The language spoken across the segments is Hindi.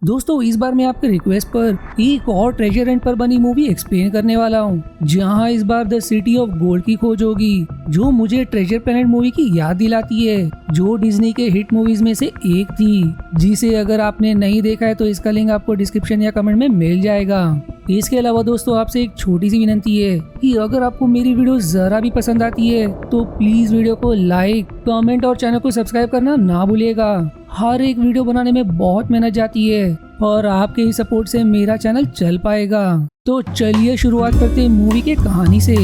दोस्तों इस बार मैं आपके रिक्वेस्ट पर एक और ट्रेजर हंट पर बनी मूवी एक्सप्लेन करने वाला हूँ, जहाँ इस बार द सिटी ऑफ गोल्ड की खोज होगी, जो मुझे ट्रेजर प्लैनेट मूवी की याद दिलाती है, जो डिज्नी के हिट मूवीज में से एक थी, जिसे अगर आपने नहीं देखा है तो इसका लिंक आपको डिस्क्रिप्शन या कमेंट में मिल जाएगा। इसके अलावा दोस्तों आपसे एक छोटी सी विनती है कि अगर आपको मेरी वीडियो जरा भी पसंद आती है तो प्लीज वीडियो को लाइक, कमेंट और चैनल को सब्सक्राइब करना ना भूलिएगा। हर एक वीडियो बनाने में बहुत मेहनत जाती है और आपके ही सपोर्ट से मेरा चैनल चल पाएगा। तो चलिए शुरुआत करते हैं मूवी के कहानी से।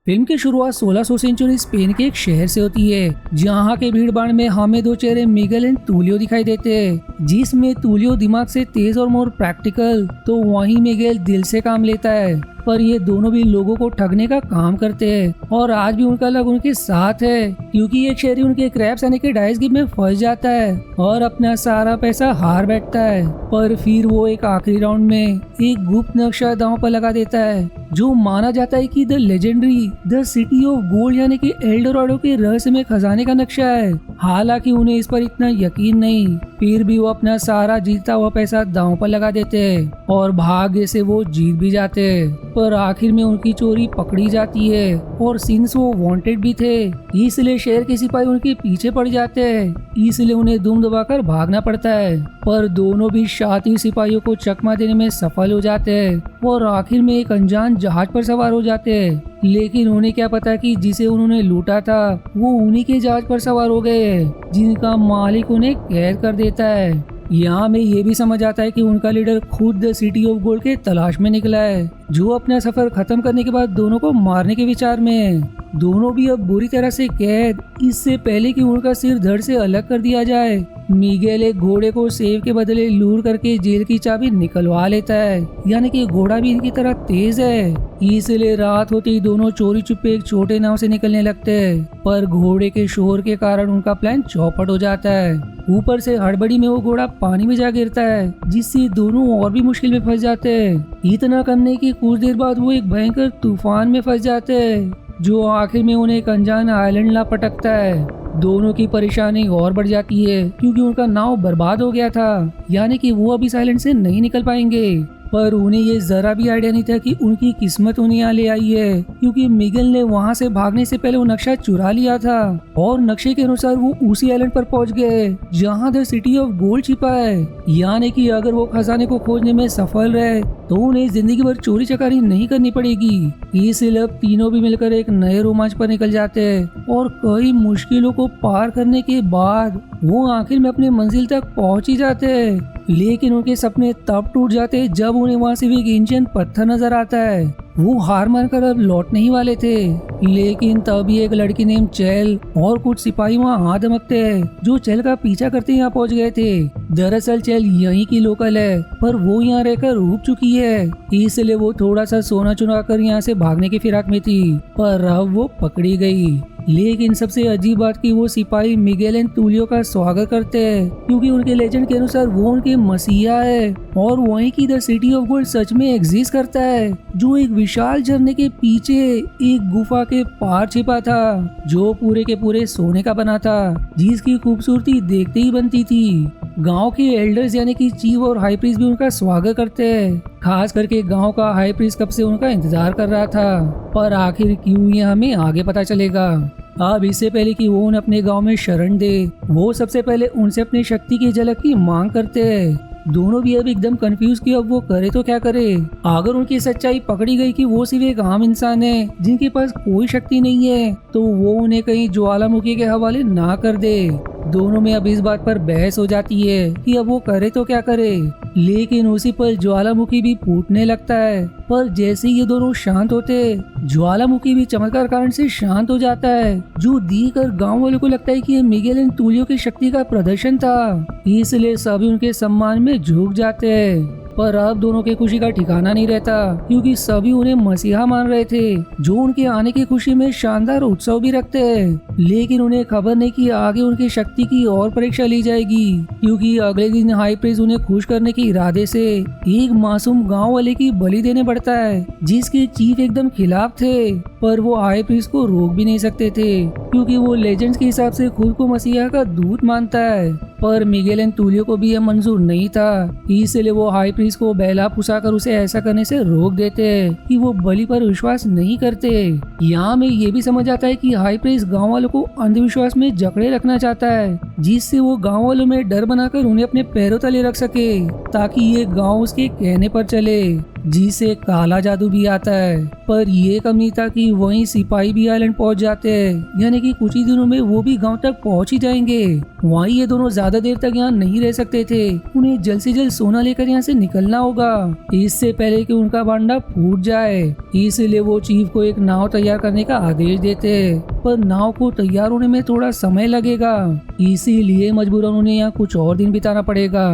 फिल्म की शुरुआत 1600 सेंचुरी स्पेन के एक शहर से होती है, जहाँ के भीड़ भाड़ में हमें दो चेहरे मिगेल एंड तूलियो दिखाई देते हैं, जिसमें तूलियो दिमाग से तेज और मोर प्रैक्टिकल, तो वहीं मिगेल दिल से काम लेता है। पर ये दोनों भी लोगों को ठगने का काम करते हैं और आज भी उनका लग उनके साथ है, क्योंकि एक शहरी उनके क्रैब्स यानी कि डाइस गेम में फंस जाता है और अपना सारा पैसा हार बैठता है। पर फिर वो एक आखिरी राउंड में एक गुप्त नक्शा दांव पर लगा देता है, जो माना जाता है कि the legendary the city of gold यानी कि एल्डोराडो के रहस्यमय खजाने का नक्शा है। हालांकि उन्हें इस पर इतना यकीन नहीं, फिर भी वो अपना सारा जीता हुआ पैसा दांव पर लगा देते हैं और भाग्य से वो जीत भी जाते हैं। पर आखिर में उनकी चोरी पकड़ी जाती है और सिंस वो वांटेड भी थे, इसलिए शहर के सिपाही उनके पीछे पड़ जाते हैं, इसलिए उन्हें दुम दबाकर भागना पड़ता है। पर दोनों भी शातिर सिपाहियों को चकमा देने में सफल हो जाते हैं और आखिर में एक अनजान जहाज पर सवार हो जाते हैं। लेकिन उन्हें क्या पता कि जिसे उन्होंने लूटा था वो उन्हीं के जहाज पर सवार हो गए हैं, जिनका मालिक उन्हें कैद कर देता है। यहाँ में ये भी समझ आता है कि उनका लीडर खुद द सिटी ऑफ गोल्ड के तलाश में निकला है, जो अपना सफर खत्म करने के बाद दोनों को मारने के विचार में है। दोनों भी अब बुरी तरह से कैद, इससे पहले कि उनका सिर धड़ से अलग कर दिया जाए। मिगेल एक घोड़े को सेब के बदले लूर करके जेल की चाबी निकलवा लेता है, यानी कि घोड़ा भी इनकी तरह तेज है। इसलिए रात होते ही दोनों चोरी छुपे एक छोटे नाव से निकलने लगते हैं, पर घोड़े के शोर के कारण उनका प्लान चौपट हो जाता है। ऊपर से हड़बड़ी में वो घोड़ा पानी में जा गिरता है, जिससे दोनों और भी मुश्किल में फंस जाते हैं। इतना करने की कुछ देर बाद वो एक भयंकर तूफान में फंस जाते हैं, जो आखिर में उन्हें एक अनजान आइलैंड ला पटकता है। दोनों की परेशानी और बढ़ जाती है, क्योंकि उनका नाव बर्बाद हो गया था, यानी कि वो अब इस आइलैंड से नहीं निकल पाएंगे। पर उन्हें ये जरा भी आइडिया नहीं था कि उनकी किस्मत उन्हें यहाँ ले आई है, क्योंकि मिगेल ने वहाँ से भागने से पहले वो नक्शा चुरा लिया था और नक्शे के अनुसार वो उसी आइलैंड पर पहुँच गए जहाँ द सिटी ऑफ गोल्ड छिपा है। यानी कि अगर वो खजाने को खोजने में सफल रहे तो उन्हें जिंदगी भर चोरी चकारी नहीं करनी पड़ेगी। इसलिए अब तीनों भी मिलकर एक नए रोमांच पर निकल जाते हैं और कई मुश्किलों को पार करने के बाद वो आखिर में अपने मंजिल तक पहुंच ही जाते हैं। लेकिन उनके सपने तब टूट जाते हैं जब उन्हें वहां से एक एंशिएंट पत्थर नजर आता है। वो हार मानकर अब लौटने ही वाले थे, लेकिन तभी एक लड़की नेम चेल और कुछ सिपाही वहाँ आ धमकते हैं, जो चेल का पीछा करते यहाँ पहुँच गए थे। दरअसल चेल यहीं की लोकल है, पर वो यहाँ रहकर ऊब चुकी है, इसलिए वो थोड़ा सा सोना चुरा कर यहाँ से भागने की फिराक में थी, पर अब वो पकड़ी गई। लेकिन सबसे अजीब बात कि वो सिपाही मिगेल एंड तूलियो का स्वागत करते हैं, क्योंकि उनके लेजेंड के अनुसार वो उनके मसीहा है और वहीं की द सिटी ऑफ गोल्ड सच में एग्जिस्ट करता है, जो एक विशाल झरने के पीछे एक गुफा के पार छिपा था, जो पूरे के पूरे सोने का बना था, जिसकी खूबसूरती देखते ही बनती थी। गांव के एल्डर्स यानी कि चीफ और हाई प्रीस्ट भी उनका स्वागत करते हैं। खास करके गांव का हाई प्रीस्ट कब से उनका इंतजार कर रहा था, पर आखिर क्यों ये हमें आगे पता चलेगा। अब इससे पहले कि वो उन्हें अपने गांव में शरण दे, वो सबसे पहले उनसे अपनी शक्ति की झलक की मांग करते हैं। दोनों भी अब एकदम कंफ्यूज कि अब वो करे तो क्या करे। अगर उनकी सच्चाई पकड़ी गई कि वो सिर्फ एक आम इंसान है जिनके पास कोई शक्ति नहीं है, तो वो उन्हें कहीं ज्वालामुखी के हवाले ना कर दे। दोनों में अब इस बात पर बहस हो जाती है कि अब वो करे तो क्या करे। लेकिन उसी पल ज्वालामुखी भी फूटने लगता है, पर जैसे ये दोनों शांत होते, ज्वालामुखी भी चमत्कार कारण से शांत हो जाता है, जो देखकर गांव वालों को लगता है कि ये मिगेल एंड तूलियो की शक्ति का प्रदर्शन था। इसलिए सभी उनके सम्मान में झुक जाते हैं। पर अब दोनों के खुशी का ठिकाना नहीं रहता, क्योंकि सभी उन्हें मसीहा मान रहे थे, जो उनके आने की खुशी में शानदार उत्सव भी रखते हैं। लेकिन उन्हें खबर नहीं कि आगे उनकी शक्ति की और परीक्षा ली जाएगी, क्योंकि अगले दिन हाई प्रीस्ट उन्हें खुश करने के इरादे से एक मासूम गांव वाले की बलि देने पड़ता है, जिसके चीफ एकदम खिलाफ थे। पर वो हाई प्रीस्ट को रोक भी नहीं सकते थे, क्योंकि वो लेजेंड्स के हिसाब से खुद को मसीहा का दूत मानता है। पर मिगेल एंड तुलियो को भी यह मंजूर नहीं था, इसलिए वो हाई प्रीस्ट को बहला फुसाकर उसे ऐसा करने से रोक देते कि वो बलि पर विश्वास नहीं करते। यहाँ में ये भी समझ आता है कि हाई प्रीस्ट गाँव वालों को अंधविश्वास में जकड़े रखना चाहता है, जिससे वो गाँव वालों में डर बनाकर उन्हें अपने पैरों तले रख सके, ताकि ये गाँव उसके कहने पर चले, जिसे काला जादू भी आता है। पर ये कम नहीं था कि वहीं सिपाही भी आइलैंड पहुंच जाते हैं, यानी कि कुछ ही दिनों में वो भी गांव तक पहुंच ही जाएंगे। वहीं ये दोनों ज्यादा देर तक यहाँ नहीं रह सकते थे, उन्हें जल्द से जल्द सोना लेकर यहाँ से निकलना होगा, इससे पहले कि उनका भांडा फूट जाए। इसलिए वो चीफ को एक नाव तैयार करने का आदेश देते, पर नाव को तैयार होने में थोड़ा समय लगेगा, इसीलिए मजबूरन उन्हें यहाँ कुछ और दिन बिताना पड़ेगा।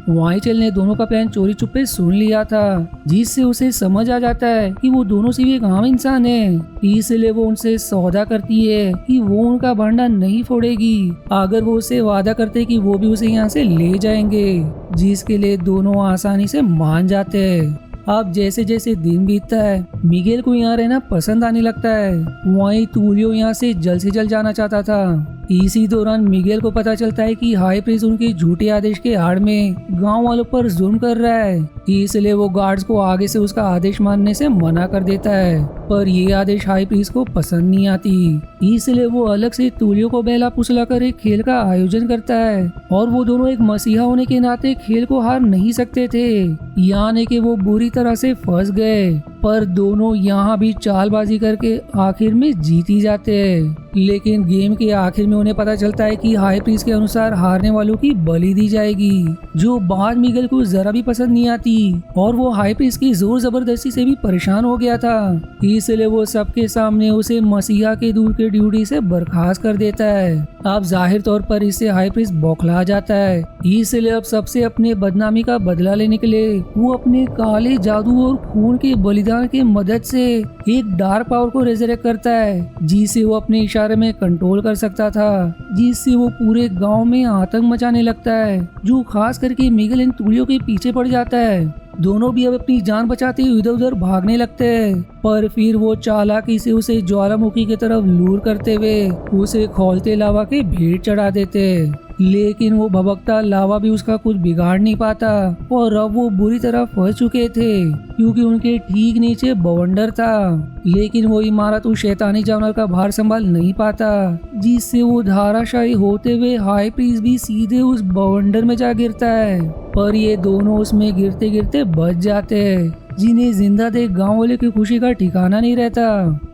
वाइचेल ने दोनों का प्लान चोरी चुपे सुन लिया था, जिससे उसे समझ आ जाता है कि वो दोनों सिर्फ एक आम इंसान है। इसलिए वो उनसे सौदा करती है कि वो उनका भांडा नहीं फोड़ेगी, अगर वो उसे वादा करते कि वो भी उसे यहाँ से ले जाएंगे, जिसके लिए दोनों आसानी से मान जाते हैं। अब जैसे जैसे दिन बीतता है, मिगेल को यहाँ रहना पसंद आने लगता है। वहीं तुलियो यहाँ से जल्द जाना चाहता था। इसी दौरान मिगेल को पता चलता है कि हाई प्रीस्ट उनके झूठे आदेश के आड़ में गांव वालों पर जुल्म कर रहा है, इसलिए वो गार्ड्स को आगे से उसका आदेश मानने से मना कर देता है। पर ये आदेश हाई प्रीस्ट को पसंद नहीं आती, इसलिए वो अलग से तुलियो को बहला फुसलाकर एक खेल का आयोजन करता है, और वो दोनों एक मसीहा होने के नाते खेल को हार नहीं सकते थे, यानी कि वो बुरी तरह से फंस गए। पर दोनों यहाँ भी चालबाजी करके आखिर में जीत ही जाते हैं। लेकिन गेम के आखिर में उन्हें पता चलता है कि हाई प्रीस्ट के अनुसार हारने वालों की बलि दी जाएगी, जो बात मिगेल को जरा भी पसंद नहीं आती, और वो हाई प्रीस्ट की जोर जबरदस्ती से भी परेशान हो गया था, इसलिए वो सबके सामने उसे मसीहा के दूत के ड्यूटी से बर्खास्त कर देता है। अब जाहिर तौर पर इससे हाई प्रीस्ट बौखला जाता है, इसलिए अब सबसे अपने बदनामी का बदला लेने के लिए वो अपने काले जादू और खून के बलिदान की मदद से एक डार्क पावर को रिजरेक्ट करता है, जिसे वो अपने इशारे में कंट्रोल कर सकता था, जिससे वो पूरे गांव में आतंक मचाने लगता है, जो खास करके मिगेल एंड तुलियो के पीछे पड़ जाता है। दोनों भी अब अपनी जान बचाते हुए इधर उधर भागने लगते हैं, पर फिर वो चालाकी से उसे ज्वालामुखी की तरफ लूर करते हुए उसे खौलते लावा के भेंट चढ़ा देते। लेकिन वो भभकता लावा भी उसका कुछ बिगाड़ नहीं पाता, और अब वो बुरी तरह फंस चुके थे, क्योंकि उनके ठीक नीचे बवंडर था। लेकिन वो इमारत उस शैतानी जानवर का भार संभाल नहीं पाता, जिससे वो धाराशायी होते हुए हाई प्रीस्ट भी सीधे उस बवंडर में जा गिरता है। पर ये दोनों उसमें गिरते गिरते बच जाते हैं, जिन्हें जिंदा देख गांव वाले की खुशी का ठिकाना नहीं रहता।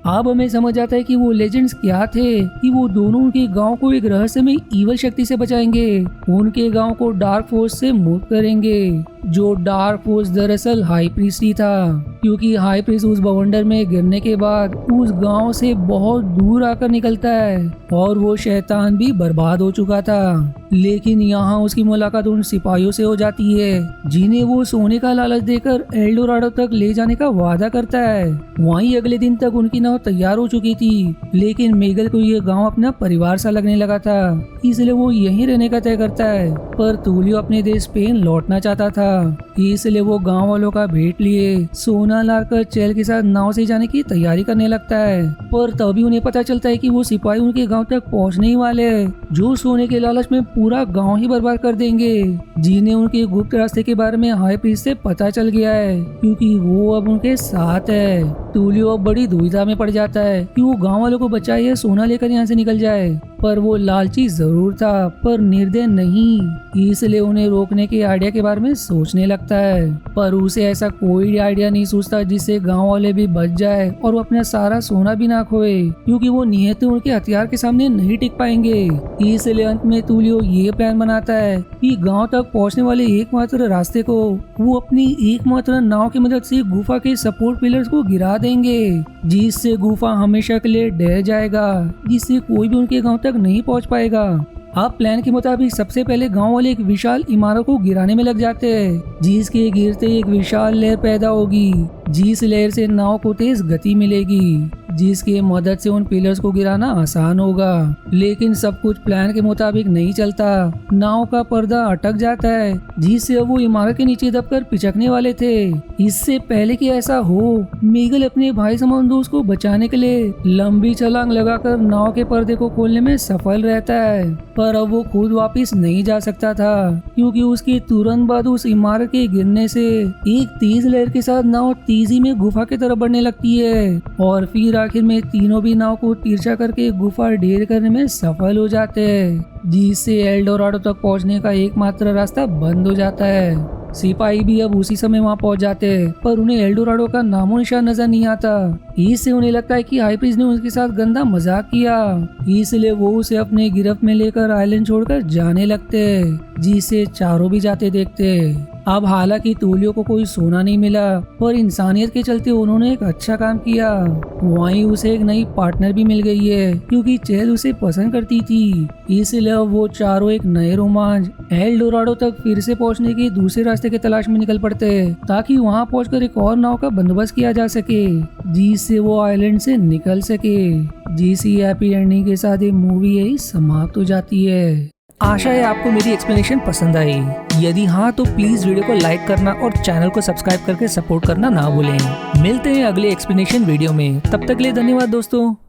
अब हमें समझ आता है कि वो लेजेंड्स क्या थे, कि वो दोनों उनके गांव को एक रहस्यमय ईवल शक्ति से बचाएंगे, उनके गांव को डार्क फोर्स से मुक्त करेंगे, जो डार्क फोर्स दरअसल हाई प्रीस्ट ही था, क्योंकि हाई प्रीस्ट उस बवंडर में गिरने के बाद उस गांव से बहुत दूर आकर निकलता है, और वो शैतान भी बर्बाद हो चुका था। लेकिन यहाँ उसकी मुलाकात उन सिपाहियों से हो जाती है, जिन्हें वो सोने का लालच देकर एल्डोराडो तक ले जाने का वादा करता है। वहीं अगले दिन तक उनकी नाव तैयार हो चुकी थी, लेकिन मिगेल को यह गांव अपना परिवार सा लगने लगा था, इसलिए वो यहीं रहने का तय करता है। पर तुलियो अपने देश स्पेन लौटना चाहता था, इसलिए वो गांव वालों का भेंट लिए सोना लाकर चैल के साथ नाव से जाने की तैयारी करने लगता है। पर तभी उन्हें पता चलता है कि वो सिपाही उनके गांव तक पहुंचने ही वाले हैं, जो सोने के लालच में पूरा गांव ही बर्बाद कर देंगे, जिन्हें उनके गुप्त रास्ते के बारे में हाई प्रीस्ट से पता चल गया है, क्योंकि वो अब उनके साथ है। तुलियो अब बड़ी दुविधा में पड़ जाता है कि वो गांव वालों को बचाए या सोना लेकर यहाँ से निकल जाए, पर वो लालची जरूर था पर निर्दय नहीं, इसलिए उन्हें रोकने के आइडिया के बारे में सोचने लगता है। पर उसे ऐसा कोई आइडिया नहीं सोचता जिससे गांव वाले भी बच जाए और वो अपना सारा सोना भी ना खोए, क्योंकि वो नियत उनके हथियार के सामने नहीं टिक पाएंगे। इसलिए अंत में तुलियो ये प्लान बनाता है कि गांव तक पहुंचने वाले एकमात्र रास्ते को वो अपनी एकमात्र नाव की मदद से गुफा के सपोर्ट पिलर्स को गिरा देंगे, जिससे गुफा हमेशा के लिए ढह जाएगा, जिससे कोई भी उनके गांव तक नहीं पहुंच पाएगा। अब प्लान के मुताबिक सबसे पहले गांव वाले एक विशाल इमारत को गिराने में लग जाते हैं, जिसके गिरते एक विशाल लहर पैदा होगी, जिस लहर से नाव को तेज गति मिलेगी, जिसकी मदद से उन पिलर्स को गिराना आसान होगा। लेकिन सब कुछ प्लान के मुताबिक नहीं चलता। नाव का पर्दा अटक जाता है, जिससे वो इमारत के नीचे दबकर पिचकने वाले थे। इससे पहले कि ऐसा हो, मीगल अपने भाई समान दोस्त को बचाने के लिए लंबी छलांग लगाकर नाव के पर्दे को खोलने में सफल रहता है, पर अब वो खुद वापस नहीं जा सकता था, क्योंकि उसके तुरंत बाद उस इमारत के गिरने से एक तेज लहर के साथ नाव तेजी में गुफा की तरफ बढ़ने लगती है, और फिर आखिर में तीनों भी नाव को तिरछा करके गुफा ढेर करने में सफल हो जाते हैं, जिससे एल्डोराडो तक पहुंचने का एकमात्र रास्ता बंद हो जाता है। सिपाही भी अब उसी समय वहां पहुंच जाते हैं, पर उन्हें एल्डोराडो का नामो निशान नजर नहीं आता। इससे उन्हें लगता है कि हाई प्रीस्ट ने उनके साथ गंदा मजाक किया, इसलिए वो उसे अपने गिरफ्त में लेकर आइलैंड छोड़कर जाने लगते हैं, जिसे चारों भी जाते देखते हैं। अब हालांकि तूलियो को कोई सोना नहीं मिला, पर इंसानियत के चलते उन्होंने एक अच्छा काम किया। वहीं उसे एक नई पार्टनर भी मिल गई है, क्योंकि चेल उसे पसंद करती थी। इसलिए वो चारों एक नए रोमांच एल्डोराडो तक फिर से पहुंचने के दूसरे रास्ते की तलाश में निकल पड़ते हैं, ताकि वहां पहुंचकर एक और नाव का बंदोबस्त किया जा सके, जिससे वो आइलैंड से निकल सके। जिसी हैप्पी एंडिंग के साथ ये मूवी यही समाप्त हो जाती है। आशा है आपको मेरी एक्सप्लेनेशन पसंद आई। यदि हाँ तो प्लीज वीडियो को लाइक करना और चैनल को सब्सक्राइब करके सपोर्ट करना ना भूलें। मिलते हैं अगले एक्सप्लेनेशन वीडियो में, तब तक के लिए धन्यवाद दोस्तों।